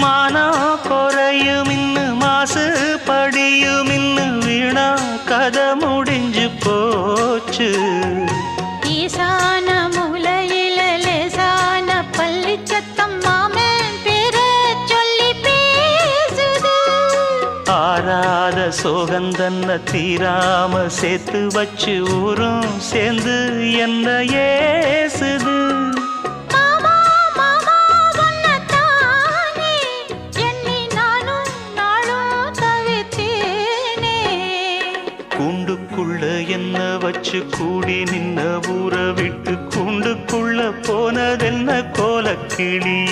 மானம் குறையும் இன்னு மாசு படியும் இன்னு வீணா கதை முடிஞ்சு போச்சு ஈசான மூலையில லேசான பள்ளி சத்தம் மாமன் பேர சொல்லி பேசுது ஆறாத சோகந்தன்ன தீராம சேர்த்து வச்சு ஊரும் சேர்ந்து என்ன ஏசுது மாமா மாமா உன்னத்தானே எண்ணி நானும் நாளும் தவித்தேனே கூண்டுக்குள்ள என்ன வச்சு கூடி நின்ன ஊற விட்டு கூண்டுக்குள்ள போனதென்ன கோலக்கிளியே